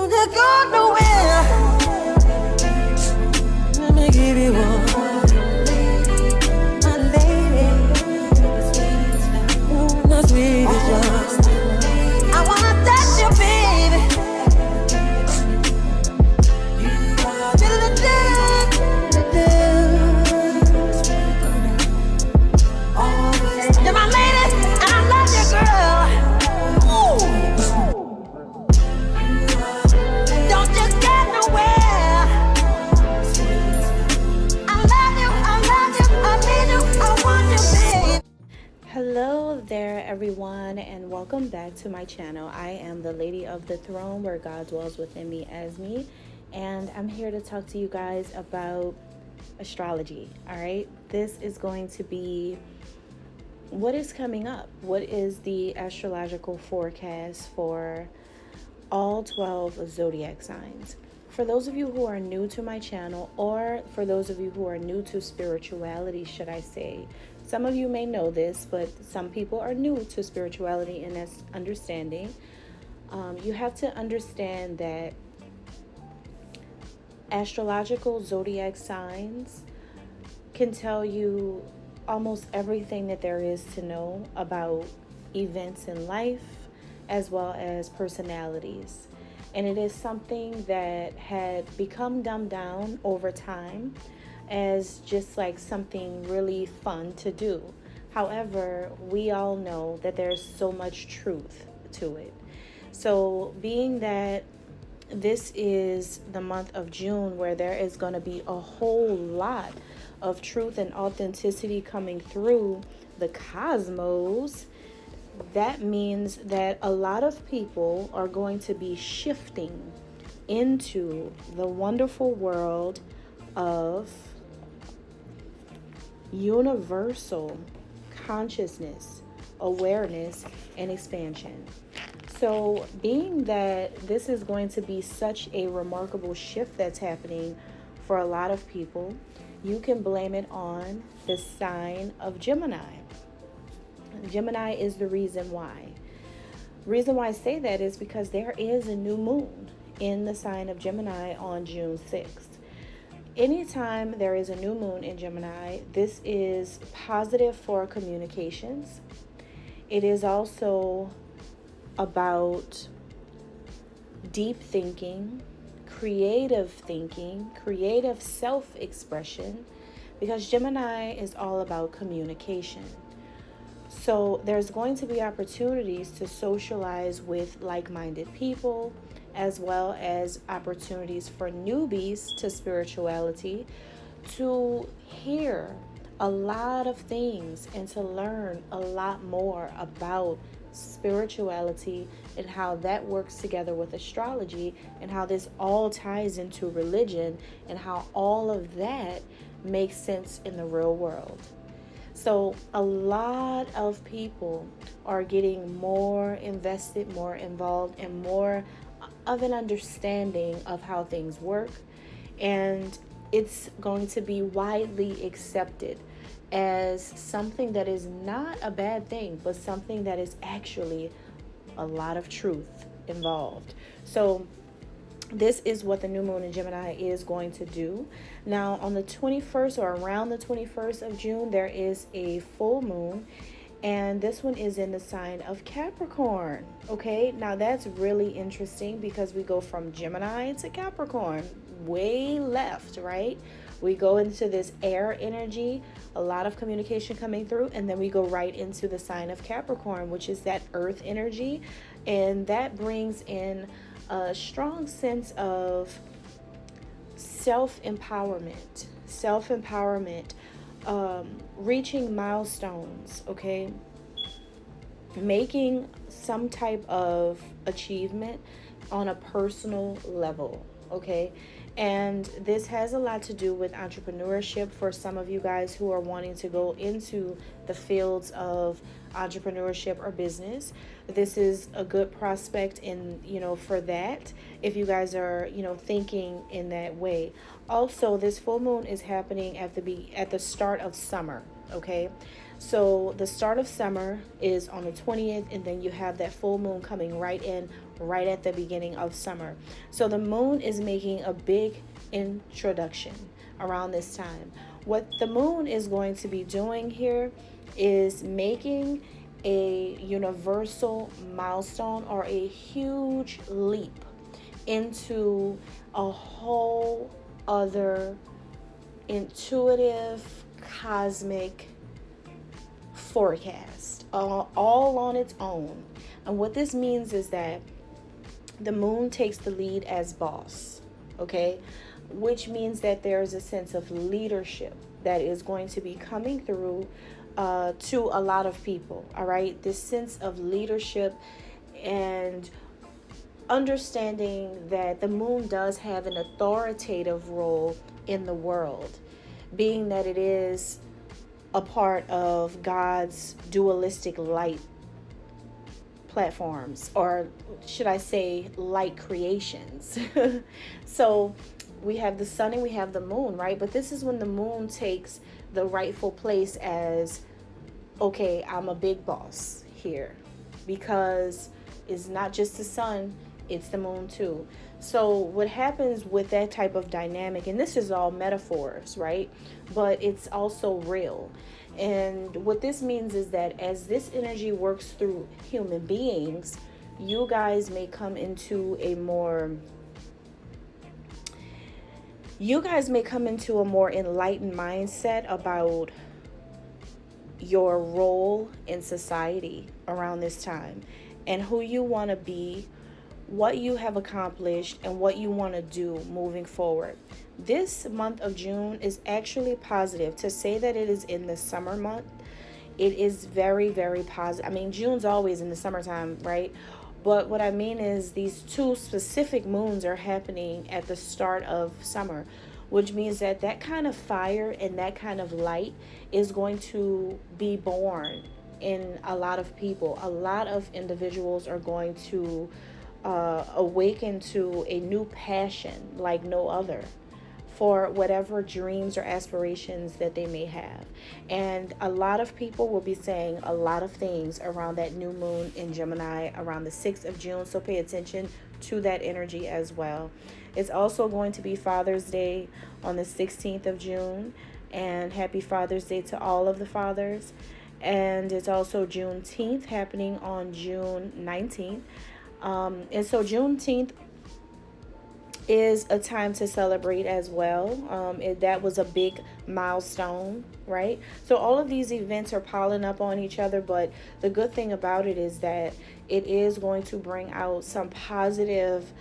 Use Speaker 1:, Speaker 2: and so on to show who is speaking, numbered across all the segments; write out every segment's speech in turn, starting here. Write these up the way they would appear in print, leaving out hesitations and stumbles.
Speaker 1: Don't go nowhere. Let me give you one. My lady. The sweetest one. I wanna touch you, baby. You're my lady, and I love you, girl. Ooh. Don't you get nowhere. I love you, I need you, I want you, babe.
Speaker 2: Hello there, everyone, and welcome back to my channel. I am the Lady of the Throne, where God dwells within me as me, and I'm here to talk to you guys about astrology. All right, this is going to be what is coming up. What is the astrological forecast for all 12 zodiac signs? For those of you who are new to my channel, or for those of you who are new to spirituality, should I say, some of you may know this, but some people are new to spirituality and that's understanding. You have to understand that astrological zodiac signs can tell you almost everything that there is to know about events in life as well as personalities. And it is something that had become dumbed down over time as just like something really fun to do. However, we all know that there's so much truth to it. So being that this is the month of June, where there is going to be a whole lot of truth and authenticity coming through the cosmos, that means that a lot of people are going to be shifting into the wonderful world of universal consciousness, awareness, and expansion. So being that this is going to be such a remarkable shift that's happening for a lot of people, you can blame it on the sign of Gemini. Gemini is the reason why. Reason why I say that is because there is a new moon in the sign of Gemini on June 6th. Anytime there is a new moon in Gemini, this is positive for communications. It is also about deep thinking, creative self-expression, because Gemini is all about communication. So there's going to be opportunities to socialize with like-minded people, as well as opportunities for newbies to spirituality to hear a lot of things and to learn a lot more about spirituality and how that works together with astrology, and how this all ties into religion, and how all of that makes sense in the real world. So a lot of people are getting more invested, more involved, and more of an understanding of how things work, and it's going to be widely accepted as something that is not a bad thing, but something that is actually a lot of truth involved. So this is what the new moon in Gemini is going to do. Now on the 21st, or around the 21st of June, there is a full moon, and this one is in the sign of Capricorn. Okay, now that's really interesting because we go from Gemini to Capricorn, way left, right? We go into this air energy, a lot of communication coming through, and then we go right into the sign of Capricorn, which is that earth energy, and that brings in a strong sense of self-empowerment, reaching milestones, okay? Making some type of achievement on a personal level, okay? And this has a lot to do with entrepreneurship for some of you guys who are wanting to go into the fields of entrepreneurship or business. This is a good prospect in, for that, if you guys are, thinking in that way. Also, this full moon is happening at the start of summer, okay? So the start of summer is on the 20th, and then you have that full moon coming right at the beginning of summer. So the moon is making a big introduction around this time. What the moon is going to be doing here is making a universal milestone, or a huge leap into a whole other intuitive cosmic forecast, all on its own. And what this means is that the moon takes the lead as boss, okay? Which means that there's a sense of leadership that is going to be coming through to a lot of people, all right? This sense of leadership and understanding that the moon does have an authoritative role in the world, being that it is a part of God's dualistic light platforms, or should I say light creations. So we have the sun and we have the moon, right? But this is when the moon takes the rightful place as, okay, I'm a big boss here, because it's not just the sun, it's the moon too. So what happens with that type of dynamic, and this is all metaphors, right? But it's also real. And what this means is that as this energy works through human beings, you guys may come into a more enlightened mindset about your role in society around this time, and who you want to be, what you have accomplished, and what you want to do moving forward. This month of June is actually positive. To say that it is in the summer month, it is very, very positive. I mean, June's always in the summertime, right? But what I mean is these two specific moons are happening at the start of summer, which means that that kind of fire and that kind of light is going to be born in a lot of people. A lot of individuals are going to awaken to a new passion like no other for whatever dreams or aspirations that they may have. And a lot of people will be saying a lot of things around that new moon in Gemini around the 6th of June. So pay attention to that energy as well. It's also going to be Father's Day on the 16th of June. And happy Father's Day to all of the fathers. And it's also Juneteenth happening on June 19th. And so Juneteenth is a time to celebrate as well. That was a big milestone, right? So all of these events are piling up on each other, but the good thing about it is that it is going to bring out some positive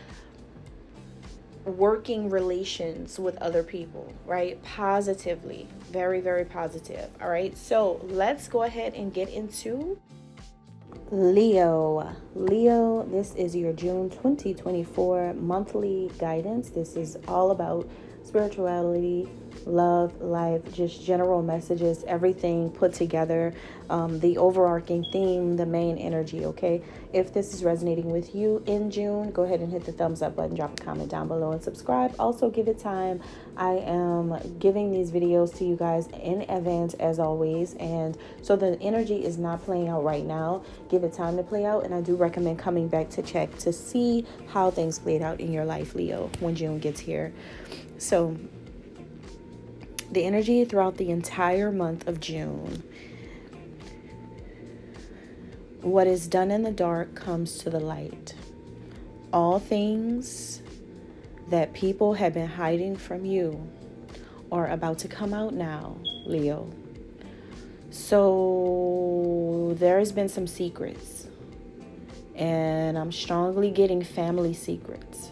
Speaker 2: working relations with other people, right? Positively, very, very positive. All right, so let's go ahead and get into Leo, this is your June 2024 monthly guidance. This is all about spirituality, love, life, just general messages, everything put together, the overarching theme, the main energy, okay? If this is resonating with you in June, go ahead and hit the thumbs up button, drop a comment down below, and subscribe. Also, give it time. I am giving these videos to you guys in advance as always, and so the energy is not playing out right now. Give it time to play out, and I do recommend coming back to check to see how things played out in your life, Leo, when June gets here. So the energy throughout the entire month of June. What is done in the dark comes to the light. All things that people have been hiding from you are about to come out now, Leo. So there has been some secrets, and I'm strongly getting family secrets.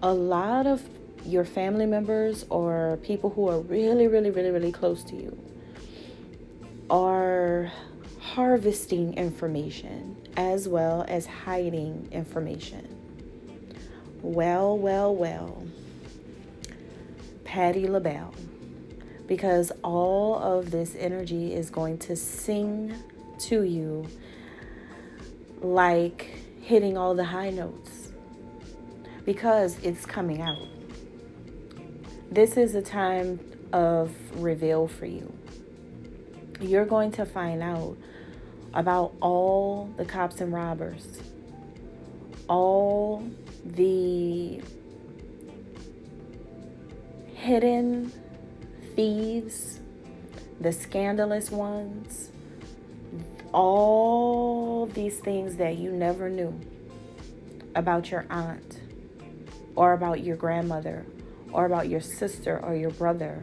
Speaker 2: A lot of your family members or people who are really, really, really, really close to you are harvesting information as well as hiding information. Well, Patti LaBelle, because all of this energy is going to sing to you like hitting all the high notes, because it's coming out. This is a time of reveal for you. you're going to find out about all the cops and robbers, all the hidden thieves, the scandalous ones, all these things that you never knew about your aunt or about your grandmother or about your sister or your brother.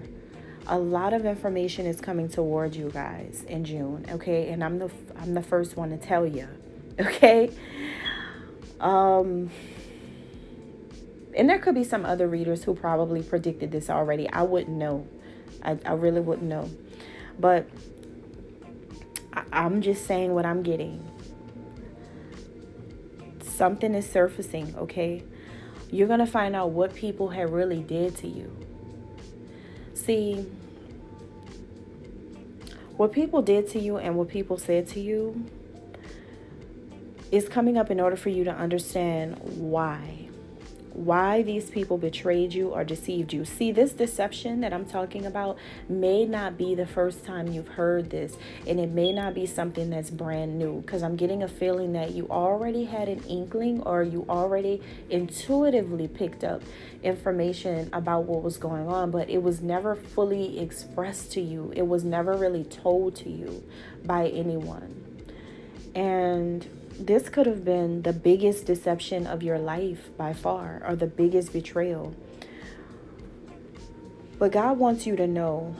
Speaker 2: A lot of information is coming towards you guys in June, okay? And I'm the first one to tell you, okay? And there could be some other readers who probably predicted this already. I wouldn't know. I really wouldn't know. But I'm just saying what I'm getting. Something is surfacing, okay? You're going to find out what people have really did to you. See, what people did to you and what people said to you is coming up in order for you to understand why these people betrayed you or deceived you. See, this deception that I'm talking about may not be the first time you've heard this, and it may not be something that's brand new, because I'm getting a feeling that you already had an inkling or you already intuitively picked up information about what was going on, but it was never fully expressed to you. It was never really told to you by anyone. And this could have been the biggest deception of your life by far, or the biggest betrayal. But God wants you to know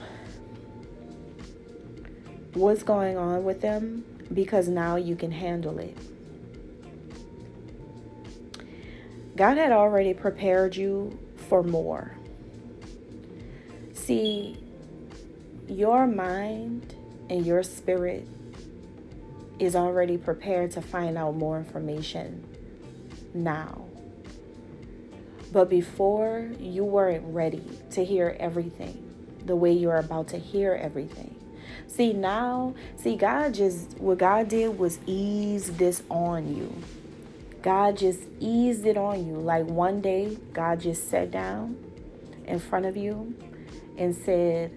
Speaker 2: what's going on with them, because now you can handle it. God had already prepared you for more. See, your mind and your spirit is already prepared to find out more information now. But before, you weren't ready to hear everything the way you're about to hear everything. What God did was ease this on you. God just eased it on you. Like one day, God just sat down in front of you and said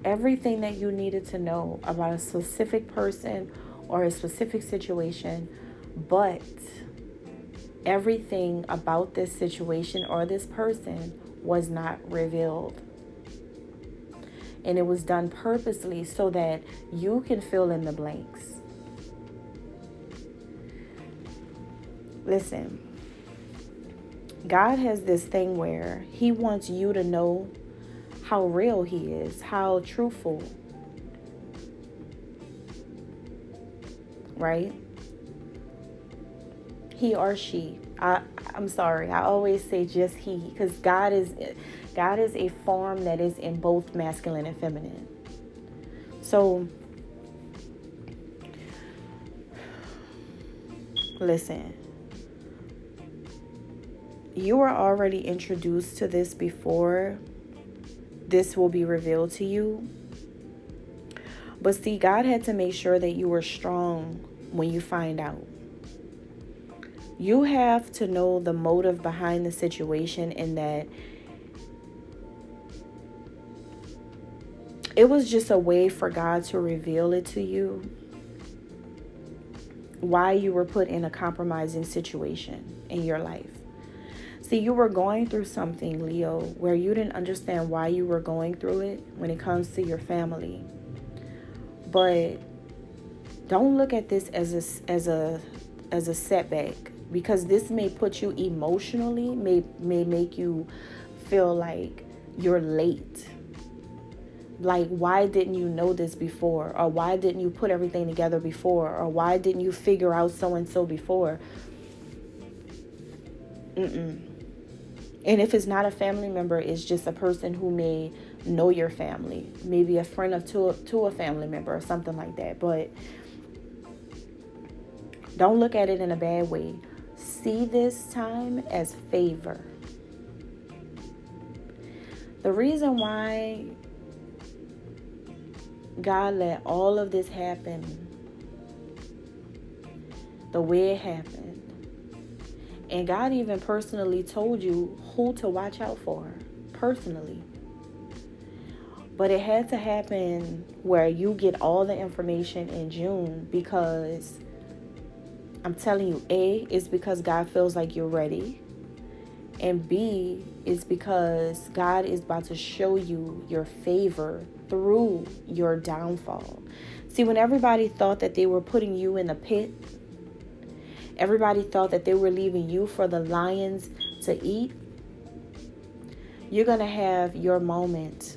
Speaker 2: everything that you needed to know about a specific person or a specific situation, but everything about this situation or this person was not revealed. And it was done purposely so that you can fill in the blanks. Listen, God has this thing where He wants you to know how real He is, how truthful. Right? He or she. I'm sorry. I always say just he, because God is a form that is in both masculine and feminine. So listen. You were already introduced to this before this will be revealed to you. But see, God had to make sure that you were strong when you find out. You have to know the motive behind the situation, and that it was just a way for God to reveal it to you, why you were put in a compromising situation in your life. See, you were going through something, Leo, where you didn't understand why you were going through it when it comes to your family. But don't look at this as a setback, because this may put you emotionally, may make you feel like you're late. Like, why didn't you know this before? Or why didn't you put everything together before? Or why didn't you figure out so-and-so before? And if it's not a family member, it's just a person who may know your family, maybe a friend to a family member or something like that. But don't look at it in a bad way. See this time as favor. The reason why God let all of this happen the way it happened, and God even personally told you who to watch out for, personally, But it had to happen where you get all the information in June, because I'm telling you, A, is because God feels like you're ready. And B, is because God is about to show you your favor through your downfall. See, when everybody thought that they were putting you in the pit, everybody thought that they were leaving you for the lions to eat, you're going to have your moment,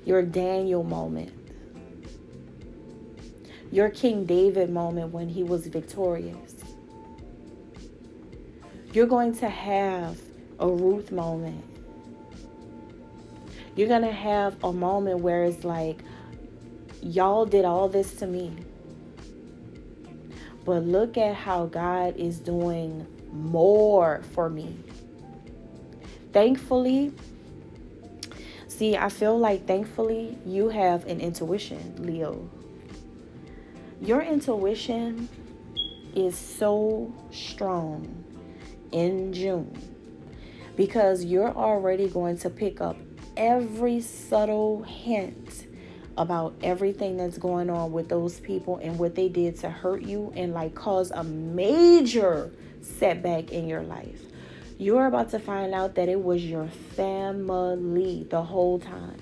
Speaker 2: your Daniel moment, your King David moment when he was victorious. You're going to have a Ruth moment. You're going to have a moment where it's like, y'all did all this to me, but look at how God is doing more for me. Thankfully, see, I feel like thankfully you have an intuition, Leo. Your intuition is so strong in June, because you're already going to pick up every subtle hint about everything that's going on with those people and what they did to hurt you and like cause a major setback in your life. You're about to find out that it was your family the whole time.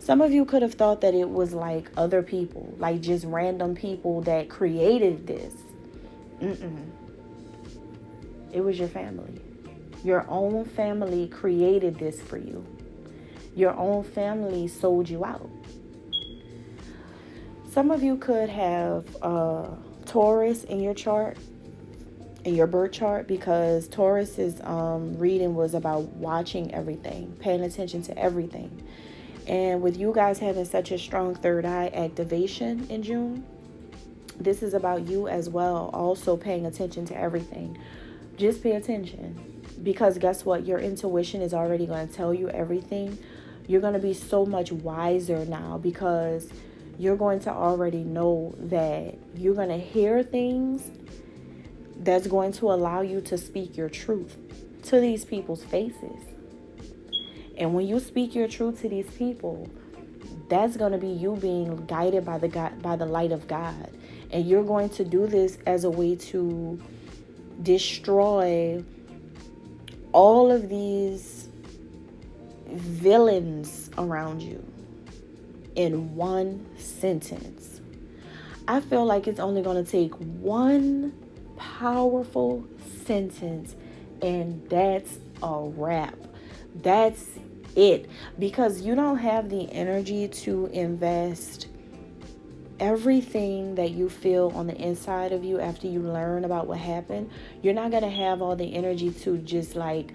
Speaker 2: Some of you could have thought that it was like other people, like just random people that created this. It was your family. Your own family created this for you. Your own family sold you out. Some of you could have Taurus in your chart, in your birth chart, because Taurus's reading was about watching everything, paying attention to everything. And with you guys having such a strong third eye activation in June, this is about you as well, also paying attention to everything. Just pay attention, because guess what? Your intuition is already going to tell you everything. You're going to be so much wiser now, because you're going to already know that you're going to hear things that's going to allow you to speak your truth to these people's faces. And when you speak your truth to these people, that's going to be you being guided by the light of God. And you're going to do this as a way to destroy all of these villains around you in one sentence. I feel like it's only going to take one powerful sentence, and that's a wrap. That's it. Because you don't have the energy to invest everything that you feel on the inside of you after you learn about what happened. You're not going to have all the energy to just like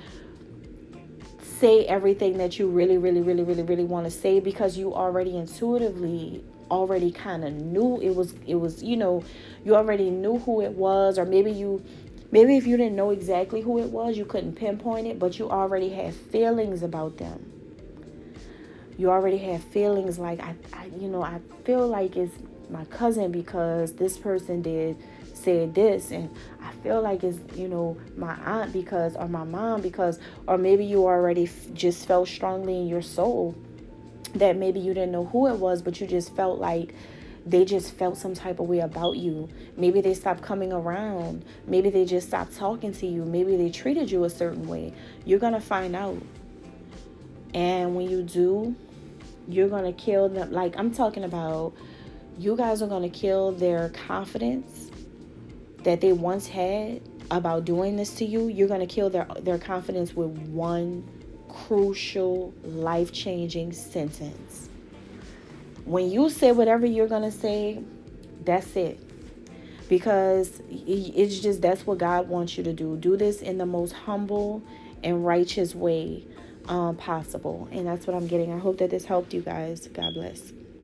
Speaker 2: say everything that you really want to say, because you already intuitively already kind of knew it was, you know, you already knew who it was. Or maybe if you didn't know exactly who it was, you couldn't pinpoint it, but you already had feelings about them. You already have feelings like, I feel like it's my cousin because this person said this, and I feel like it's, my aunt because, or my mom because, or maybe you already just felt strongly in your soul that maybe you didn't know who it was, but you just felt like they just felt some type of way about you. Maybe they stopped coming around. Maybe they just stopped talking to you. Maybe they treated you a certain way. You're going to find out. And when you do, you're going to kill them. Like, I'm talking about, you guys are going to kill their confidence that they once had about doing this to you. You're going to kill their confidence with one crucial, life-changing sentence. When you say whatever you're going to say, that's it. Because it's just, that's what God wants you to do. Do this in the most humble and righteous way possible. And that's what I'm getting. I hope that this helped you guys. God bless.